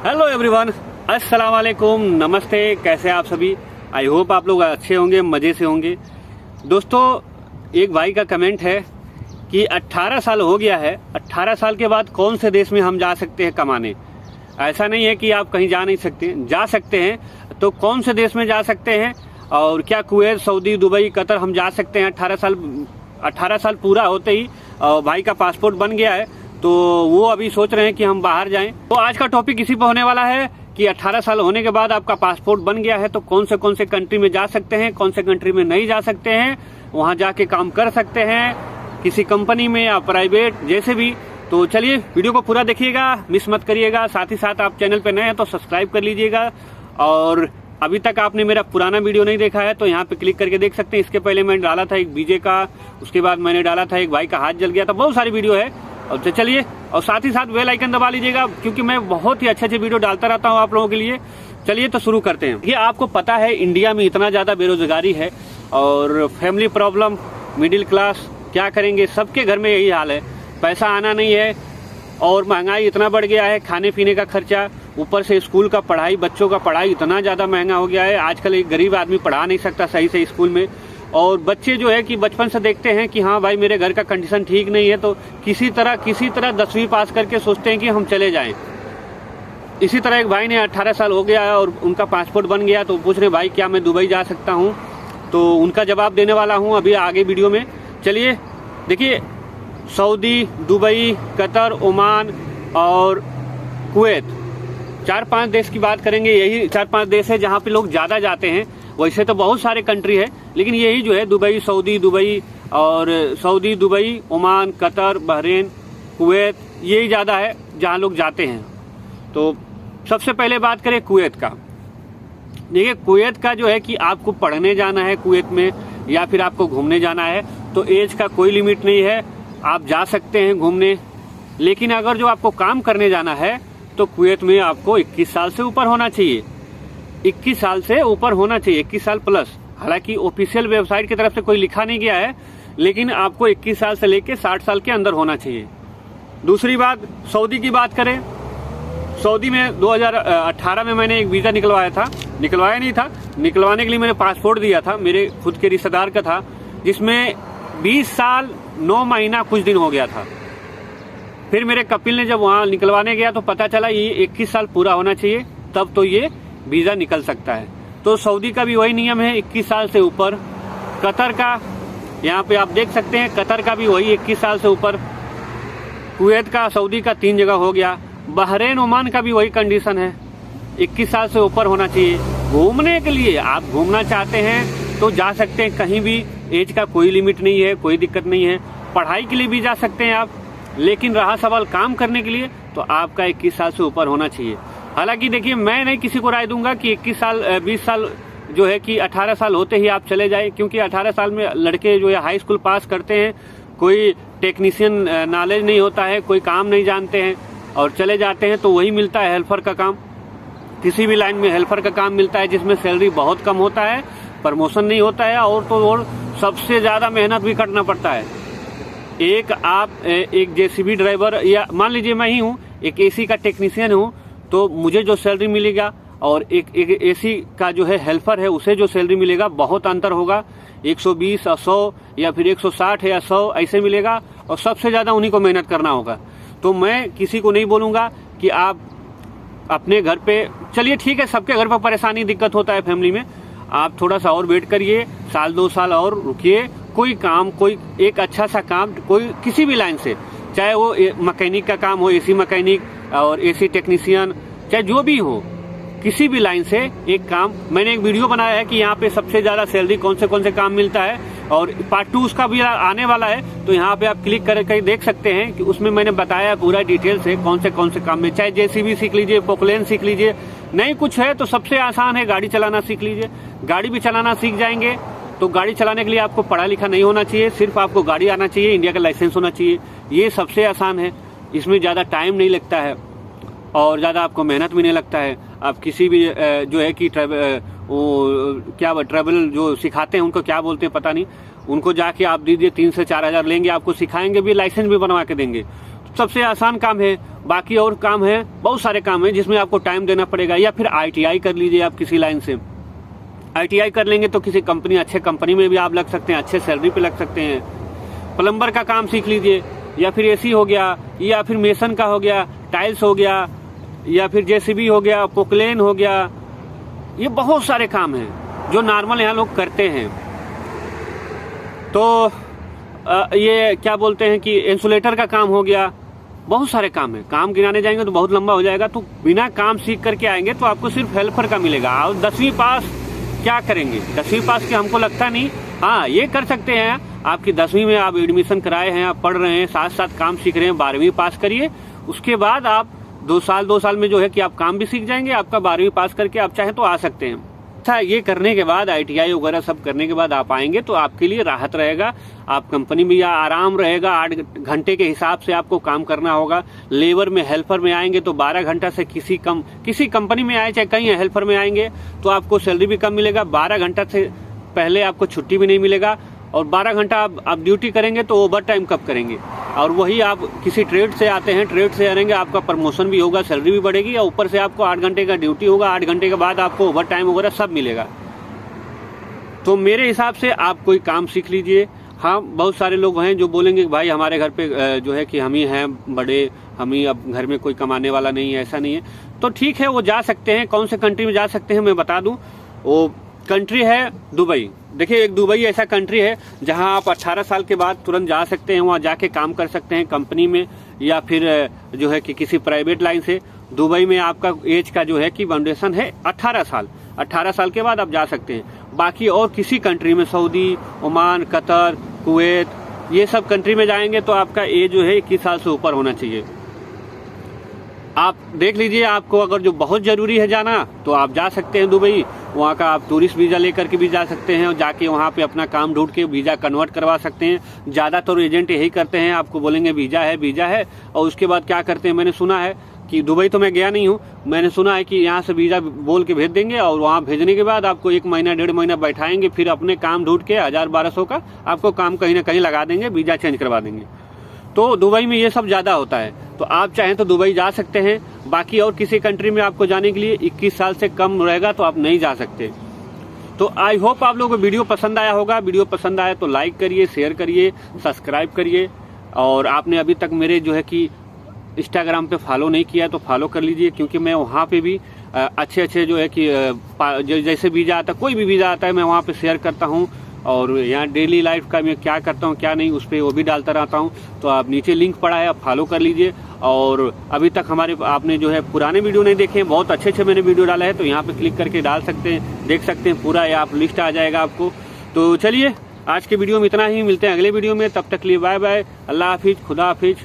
Hello everyone, अस्सलाम वालेकुम, नमस्ते। कैसे आप सभी? आई होप आप लोग अच्छे होंगे, मज़े से होंगे। दोस्तों, एक भाई का कमेंट है कि 18 साल हो गया है, 18 साल के बाद कौन से देश में हम जा सकते हैं कमाने। ऐसा नहीं है कि आप कहीं जा नहीं सकते, जा सकते हैं। तो कौन से देश में जा सकते हैं और क्या कुवैत, सऊदी, दुबई, कतर हम जा सकते हैं? 18 साल पूरा होते ही भाई का पासपोर्ट बन गया है, तो वो अभी सोच रहे हैं कि हम बाहर जाएं। तो आज का टॉपिक इसी पर होने वाला है कि 18 साल होने के बाद आपका पासपोर्ट बन गया है तो कौन से कंट्री में जा सकते हैं, कौन से कंट्री में नहीं जा सकते हैं, वहां जाके काम कर सकते हैं किसी कंपनी में या प्राइवेट, जैसे भी। तो चलिए वीडियो को पूरा देखिएगा, मिस मत करिएगा। साथ ही साथ आप चैनल पे नए हैं तो सब्सक्राइब कर लीजिएगा, और अभी तक आपने मेरा पुराना वीडियो नहीं देखा है तो यहाँ पे क्लिक करके देख सकते हैं। इसके पहले मैंने डाला था एक बीजे का, उसके बाद मैंने डाला था एक भाई का हाथ जल गया था, बहुत सारी वीडियो है। और तो चलिए, और साथ ही साथ बेल आइकन दबा लीजिएगा क्योंकि मैं बहुत ही अच्छे वीडियो डालता रहता हूँ आप लोगों के लिए। चलिए तो शुरू करते हैं। ये आपको पता है इंडिया में इतना ज्यादा बेरोजगारी है और फैमिली प्रॉब्लम, मिडिल क्लास, क्या करेंगे, सबके घर में यही हाल है। पैसा आना नहीं है और महंगाई इतना बढ़ गया है, खाने पीने का खर्चा, ऊपर से स्कूल का पढ़ाई, बच्चों का पढ़ाई इतना ज़्यादा महंगा हो गया है। आजकल एक गरीब आदमी पढ़ा नहीं सकता सही से स्कूल में। और बच्चे जो है कि बचपन से देखते हैं कि हाँ भाई मेरे घर का कंडीशन ठीक नहीं है, तो किसी तरह 10वीं पास करके सोचते हैं कि हम चले जाएं। इसी तरह एक भाई ने 18 साल हो गया और उनका पासपोर्ट बन गया, तो पूछ रहे भाई क्या मैं दुबई जा सकता हूँ? तो उनका जवाब देने वाला हूँ अभी आगे वीडियो में। चलिए देखिए, सऊदी, दुबई, कतर, ओमान और कुवैत, 4-5 देश की बात करेंगे। यही 4-5 देश है जहाँ पे लोग ज़्यादा जाते हैं। वैसे तो बहुत सारे कंट्री है, लेकिन यही जो है Dubai, Saudi, Dubai, Oman, Qatar, Bahrain, Kuwait, यही ज़्यादा है जहाँ लोग जाते हैं। तो सबसे पहले बात करें कुवैत का। देखिए, कुवैत का जो है कि आपको पढ़ने जाना है कुवैत में या फिर आपको घूमने जाना है तो एज का कोई लिमिट नहीं है, आप जा सकते हैं घूमने। लेकिन अगर जो आपको काम करने जाना है तो कुवैत में आपको 21 साल से ऊपर होना चाहिए। 21 साल से ऊपर होना चाहिए, 21 साल प्लस। हालांकि ऑफिशियल वेबसाइट की तरफ से कोई लिखा नहीं गया है, लेकिन आपको 21 साल से लेकर 60 साल के अंदर होना चाहिए। दूसरी बात, सऊदी की बात करें। सऊदी में 2018 में मैंने एक वीज़ा निकलवाया नहीं था, निकलवाने के लिए मैंने पासपोर्ट दिया था, मेरे खुद के रिश्तेदार का था, जिसमें 20 साल 9 महीना कुछ दिन हो गया था। फिर मेरे कपिल ने जब वहाँ निकलवाने गया तो पता चला ये 21 साल पूरा होना चाहिए, तब तो ये वीज़ा निकल सकता है। तो सऊदी का भी वही नियम है, 21 साल से ऊपर। कतर का, यहाँ पे आप देख सकते हैं, कतर का भी वही 21 साल से ऊपर। कुवैत का, सऊदी का 3 जगह हो गया। बहरीन, ओमान का भी वही कंडीशन है, 21 साल से ऊपर होना चाहिए। घूमने के लिए आप घूमना चाहते हैं तो जा सकते हैं कहीं भी, एज का कोई लिमिट नहीं है, कोई दिक्कत नहीं है। पढ़ाई के लिए भी जा सकते हैं आप, लेकिन रहा सवाल काम करने के लिए तो आपका 21 साल से ऊपर होना चाहिए। हालांकि देखिए, मैं नहीं किसी को राय दूंगा कि 20 साल जो है कि 18 साल होते ही आप चले जाए, क्योंकि 18 साल में लड़के जो है हाई स्कूल पास करते हैं, कोई टेक्नीशियन नॉलेज नहीं होता है, कोई काम नहीं जानते हैं और चले जाते हैं, तो वही मिलता है हेल्पर का काम। किसी भी लाइन में हेल्पर का काम मिलता है जिसमें सैलरी बहुत कम होता है, प्रमोशन नहीं होता है, और तो और सबसे ज़्यादा मेहनत भी करना पड़ता है। एक जेसीबी ड्राइवर, या मान लीजिए मैं ही हूँ, एक एसी का टेक्नीशियन हूँ, तो मुझे जो सैलरी मिलेगा और एक एसी का जो है हेल्पर है उसे जो सैलरी मिलेगा, बहुत अंतर होगा। 120 और 100 या फिर 160 या 100 ऐसे मिलेगा, और सबसे ज़्यादा उन्हीं को मेहनत करना होगा। तो मैं किसी को नहीं बोलूँगा कि आप अपने घर पे, चलिए ठीक है, सबके घर पर परेशानी, दिक्कत होता है फैमिली में, आप थोड़ा सा और वेट करिए, 1-2 साल और रुकिए। कोई काम, कोई एक अच्छा सा काम, कोई किसी भी लाइन से, चाहे वो मैकेनिक का काम हो, एसी मैकेनिक और एसी टेक्नीशियन, चाहे जो भी हो, किसी भी लाइन से एक काम। मैंने एक वीडियो बनाया है कि यहाँ पे सबसे ज़्यादा सैलरी कौन से काम मिलता है, और पार्ट 2 उसका भी आने वाला है, तो यहाँ पे आप क्लिक करके देख सकते हैं कि उसमें मैंने बताया पूरा डिटेल से कौन से काम में। चाहे जेसीबी सीख लीजिए, पोकलेन सीख लीजिए, नहीं कुछ है तो सबसे आसान है गाड़ी चलाना सीख लीजिए। गाड़ी भी चलाना सीख जाएंगे तो गाड़ी चलाने के लिए आपको पढ़ा लिखा नहीं होना चाहिए, सिर्फ आपको गाड़ी आना चाहिए, इंडिया का लाइसेंस होना चाहिए। ये सबसे आसान है, इसमें ज़्यादा टाइम नहीं लगता है और ज़्यादा आपको मेहनत भी नहीं लगता है। आप किसी भी जो है कि ट्रैवल जो सिखाते हैं उनको क्या बोलते हैं पता नहीं, उनको जाके आप दीजिए, 3 से 4 हज़ार लेंगे, आपको सिखाएंगे भी, लाइसेंस भी बनवा के देंगे। सबसे आसान काम है। बाकी और काम है, बहुत सारे काम है जिसमें आपको टाइम देना पड़ेगा। या फिर ITI कर लीजिए आप किसी लाइन से। ITI कर लेंगे तो किसी कंपनी, अच्छे कंपनी में भी आप लग सकते हैं, अच्छे सैलरी पे लग सकते हैं। प्लम्बर का काम सीख लीजिए, या फिर AC हो गया, या फिर मेसन का हो गया, टाइल्स हो गया, या फिर JCB हो गया, पोकलेन हो गया। ये बहुत सारे काम हैं जो नॉर्मल यहाँ लोग करते हैं। तो ये क्या बोलते हैं कि इंसुलेटर का काम हो गया, बहुत सारे काम है। काम गिनाने जाएंगे तो बहुत लंबा हो जाएगा। तो बिना काम सीख करके आएंगे तो आपको सिर्फ हेल्पर का मिलेगा। और 10वीं पास क्या करेंगे? 10वीं पास के हमको लगता नहीं। हाँ, ये कर सकते हैं, आपकी 10वीं में आप एडमिशन कराए हैं, आप पढ़ रहे हैं, साथ साथ काम सीख रहे हैं, 12वीं पास करिए। उसके बाद आप 2 साल में जो है कि आप काम भी सीख जाएंगे। आपका 12वीं पास करके आप चाहें तो आ सकते हैं। अच्छा, ये करने के बाद ITI वगैरह सब करने के बाद आप आएंगे तो आपके लिए राहत रहेगा। आप कंपनी में या आराम रहेगा। 8 घंटे के हिसाब से आपको काम करना होगा। लेबर में, हेल्पर में आएंगे तो 12 घंटा से किसी कंपनी में आए, चाहे कहीं हेल्पर में आएंगे तो आपको सैलरी भी कम मिलेगा। 12 घंटा से पहले आपको छुट्टी भी नहीं मिलेगा। और 12 घंटा आप ड्यूटी करेंगे तो ओवर टाइम कब करेंगे? और वही आप किसी ट्रेड से आते हैं, ट्रेड से करेंगे, आपका प्रमोशन भी होगा, सैलरी भी बढ़ेगी, और ऊपर से आपको 8 घंटे का ड्यूटी होगा। 8 घंटे के बाद आपको ओवर टाइम वगैरह सब मिलेगा। तो मेरे हिसाब से आप कोई काम सीख लीजिए। हाँ, बहुत सारे लोग हैं जो बोलेंगे कि भाई हमारे घर पे जो है कि हम ही हैं बड़े, हम ही, अब घर में कोई कमाने वाला नहीं है। ऐसा नहीं है। तो ठीक है, वो जा सकते हैं। कौन से कंट्री में जा सकते हैं मैं बता दूं। वो कंट्री है दुबई। देखिए, एक दुबई ऐसा कंट्री है जहां आप 18 साल के बाद तुरंत जा सकते हैं, वहां जाके काम कर सकते हैं कंपनी में, या फिर जो है कि किसी प्राइवेट लाइन से। दुबई में आपका एज का जो है कि बाउंडेशन है 18 साल। 18 साल के बाद आप जा सकते हैं। बाकी और किसी कंट्री में, सऊदी, ओमान, कतर, कुवैत, ये सब कंट्री में जाएंगे तो आपका एज जो है 21 साल से ऊपर होना चाहिए। आप देख लीजिए, आपको अगर जो बहुत जरूरी है जाना तो आप जा सकते हैं दुबई। वहाँ का आप टूरिस्ट वीजा लेकर के भी जा सकते हैं, और जाके वहाँ पे अपना काम ढूंढ के वीजा कन्वर्ट करवा सकते हैं। ज्यादातर एजेंट यही करते हैं, आपको बोलेंगे वीजा है, और उसके बाद क्या करते हैं, मैंने सुना है कि दुबई तो मैं गया नहीं हूँ, मैंने सुना है कि यहाँ से वीजा बोल के भेज देंगे, और वहाँ भेजने के बाद आपको 1 महीना 1.5 महीना बैठाएंगे, फिर अपने काम ढूंढ के 1000-1200 का आपको काम कहीं ना कहीं लगा देंगे, वीजा चेंज करवा देंगे। तो दुबई में ये सब ज्यादा होता है। तो आप चाहें तो दुबई जा सकते हैं। बाकी और किसी कंट्री में आपको जाने के लिए 21 साल से कम रहेगा तो आप नहीं जा सकते। तो आई होप आप लोगों को वीडियो पसंद आया होगा। वीडियो पसंद आया तो लाइक करिए, शेयर करिए, सब्सक्राइब करिए। और आपने अभी तक मेरे जो है कि इंस्टाग्राम पे फॉलो नहीं किया तो फॉलो कर लीजिए, क्योंकि मैं वहाँ पे भी अच्छे जो है कि जैसे वीजा आता है, कोई भी वीजा आता है, मैं वहाँ पे शेयर करता हूँ। और यहाँ डेली लाइफ का मैं क्या करता हूँ क्या नहीं, उस पर वो भी डालता रहता हूँ। तो आप नीचे लिंक पड़ा है, आप फॉलो कर लीजिए। और अभी तक हमारे आपने जो है पुराने वीडियो नहीं देखे हैं, बहुत अच्छे मैंने वीडियो डाला है, तो यहाँ पे क्लिक करके डाल सकते हैं, देख सकते हैं पूरा, या आप लिस्ट आ जाएगा आपको। तो चलिए, आज के वीडियो में इतना ही। मिलते हैं अगले वीडियो में, तब तक लिए बाय बाय, अल्लाह हाफिज, खुदा हाफिज।